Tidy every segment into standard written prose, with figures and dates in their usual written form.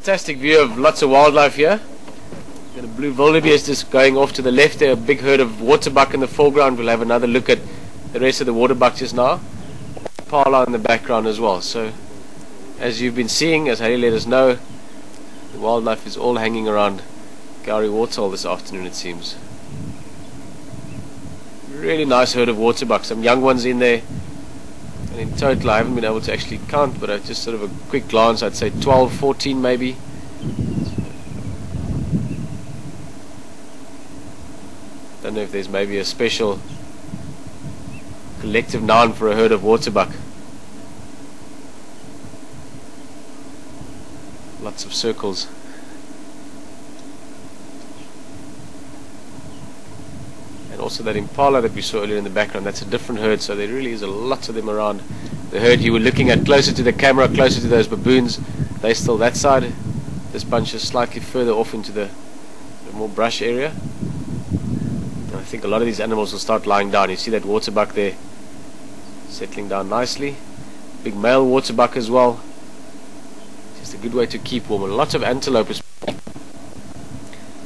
fantastic view of lots of wildlife here. Got a blue wildebeest just going off to the left there, a big herd of waterbuck in the foreground. We'll have another look at the rest of the waterbuck just now. Impala in the background as well. So as you've been seeing, as Harry let us know, the wildlife is all hanging around Gowrie waterhole this afternoon, it seems. Really nice herd of waterbuck, some young ones in there. And in total I haven't been able to actually count, but I just sort of a quick glance, I'd say 12, 14 maybe. Don't know if there's maybe a special collective noun for a herd of waterbuck. Lots of circles. And also that impala that we saw earlier in the background, that's a different herd, so there really is a lot of them around. The herd you were looking at closer to the camera, closer to those baboons, they're still that side. This bunch is slightly further off into the more brush area. And I think a lot of these animals will start lying down. You see that waterbuck there settling down nicely. Big male waterbuck as well. Just a good way to keep warm. And lots of antelope,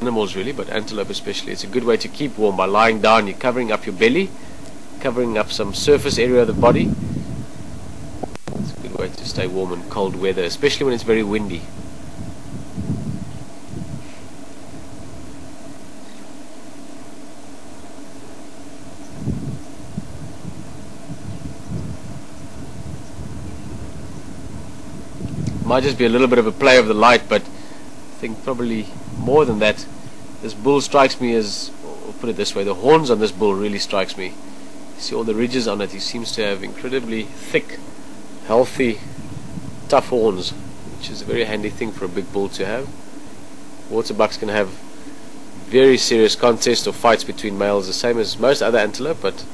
animals really, but antelope especially. It's a good way to keep warm by lying down. You're covering up your belly, covering up some surface area of the body. It's a good way to stay warm in cold weather, especially when it's very windy. Might just be a little bit of a play of the light, but I think probably more than that, this bull strikes me as, or put it this way, the horns on this bull really strikes me. You see all the ridges on it. He seems to have incredibly thick, healthy, tough horns, which is a very handy thing for a big bull to have. Waterbucks can have very serious contests or fights between males, the same as most other antelope, but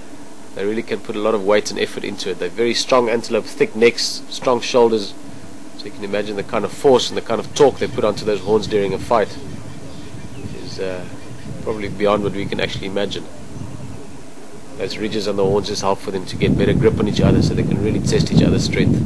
they really can put a lot of weight and effort into it. They're very strong antelope, thick necks, strong shoulders. So you can imagine the kind of force and the kind of torque they put onto those horns during a fight is probably beyond what we can actually imagine. Those ridges on the horns just help for them to get better grip on each other, so they can really test each other's strength.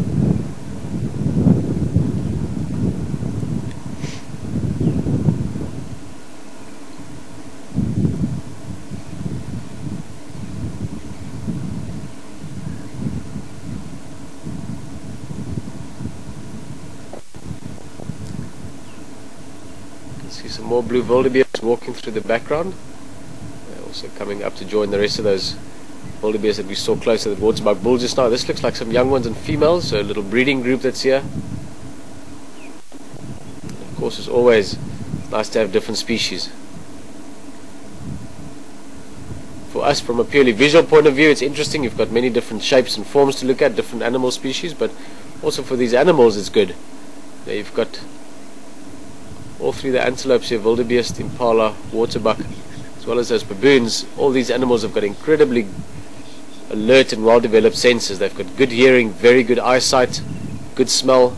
See some more blue wildebeests walking through the background. They're also coming up to join the rest of those wildebeests that we saw closer to the waterbuck bull just now. This looks like some young ones and females, so a little breeding group that's here. Of course, it's always nice to have different species. For us, from a purely visual point of view, it's interesting. You've got many different shapes and forms to look at, different animal species, but also for these animals it's good. There you've got all three of the antelopes here, wildebeest, impala, waterbuck, as well as those baboons. All these animals have got incredibly alert and well-developed senses. They've got good hearing, very good eyesight, good smell.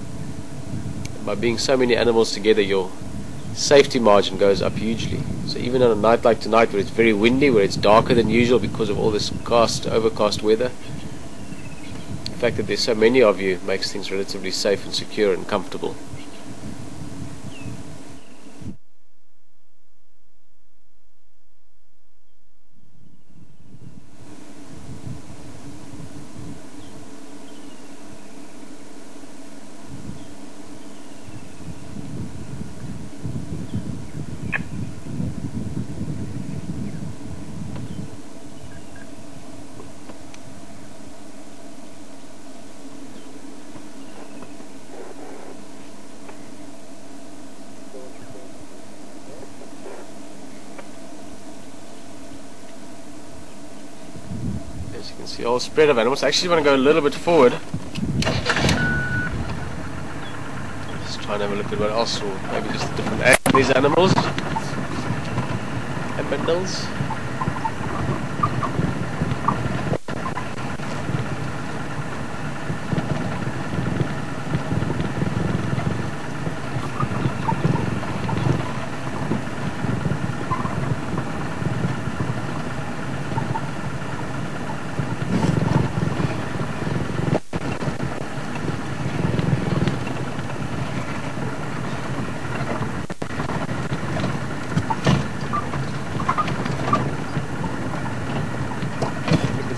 And by being so many animals together, your safety margin goes up hugely. So even on a night like tonight, where it's very windy, where it's darker than usual because of all this overcast weather, the fact that there's so many of you makes things relatively safe and secure and comfortable. As you can see, all spread of animals. I actually want to go a little bit forward. Just try and have a look at what else, or maybe just a different angle of these animals and bundles.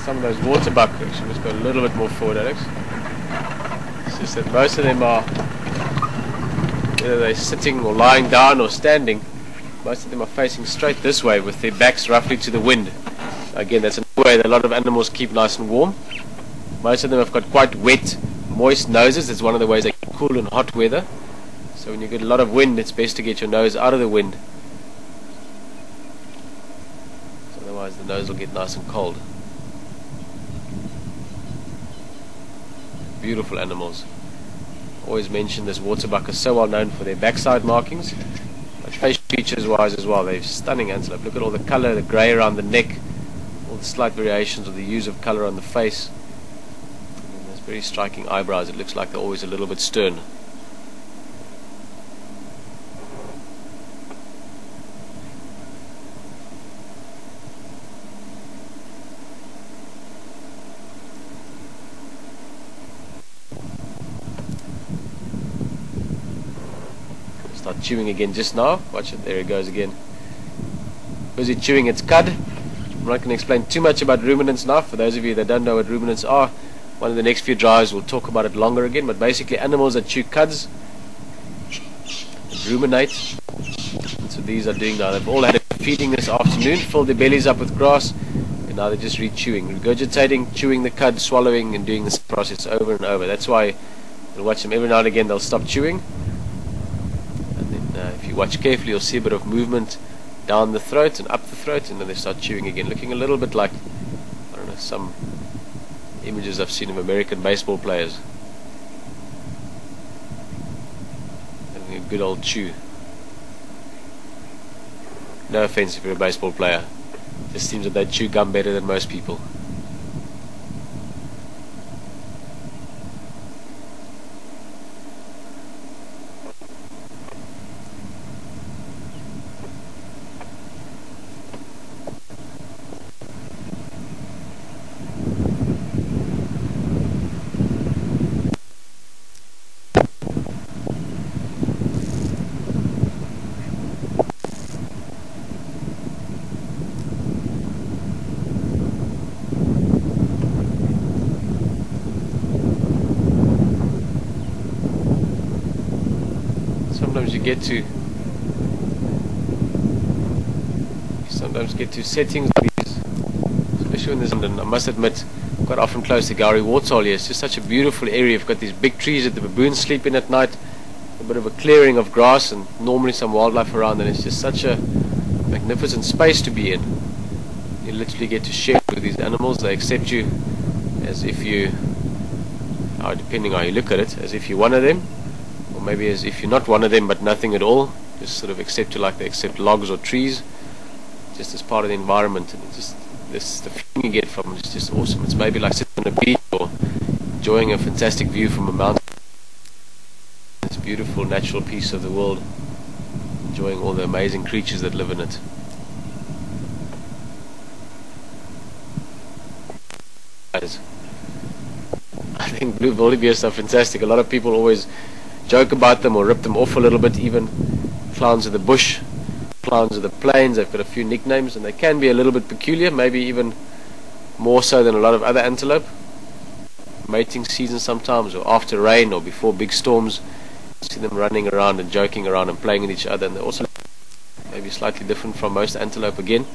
some of those waterbuck. Actually, let's go a little bit more forward, Alex. It's just that most of them are, whether they're sitting or lying down or standing, most of them are facing straight this way with their backs roughly to the wind. Again, that's another way that a lot of animals keep nice and warm. Most of them have got quite wet, moist noses. It's one of the ways they keep cool in hot weather. So when you get a lot of wind, it's best to get your nose out of the wind. So otherwise the nose will get nice and cold. Beautiful animals. Always mention this waterbuck is so well known for their backside markings, but facial features wise as well, they're stunning antelope. Look at all the color, the grey around the neck, all the slight variations of the hues of color on the face. And those very striking eyebrows. It looks like they're always a little bit stern. Start chewing again just now. Watch it, there it goes again. Busy chewing its cud. I'm not going to explain too much about ruminants now. For those of you that don't know what ruminants are, one of the next few drives we'll talk about it longer again. But basically animals that chew cuds and ruminate. That's what these are doing now. They've all had a feeding this afternoon, filled their bellies up with grass, and now they're just re-chewing, regurgitating, chewing the cud, swallowing, and doing this process over and over. That's why you'll watch them every now and again, they'll stop chewing. If you watch carefully, you'll see a bit of movement down the throat and up the throat, and then they start chewing again, looking a little bit like, I don't know, some images I've seen of American baseball players having a good old chew. No offense if you're a baseball player, it just seems that they chew gum better than most people. Sometimes you get to settings like these, especially when there's London. I must admit, quite often close to Gowrie Waterhole here. It's just such a beautiful area. You've got these big trees that the baboons sleep in at night, a bit of a clearing of grass, and normally some wildlife around, and it's just such a magnificent space to be in. You literally get to share with these animals. They accept you as if you are, depending on how you look at it, as if you're one of them, or maybe as if you're not one of them but nothing at all. Just sort of accept you like they accept logs or trees, just as part of the environment. And it's just the feeling you get from it is just awesome. It's maybe like sitting on a beach or enjoying a fantastic view from a mountain. This beautiful natural piece of the world, enjoying all the amazing creatures that live in it. I think blue wildebeests are fantastic. A lot of people always joke about them or rip them off a little bit. Even clowns of the bush, clowns of the plains, they've got a few nicknames, and they can be a little bit peculiar, maybe even more so than a lot of other antelope. Mating season sometimes, or after rain, or before big storms, you see them running around and joking around and playing with each other, and they're also maybe slightly different from most antelope again.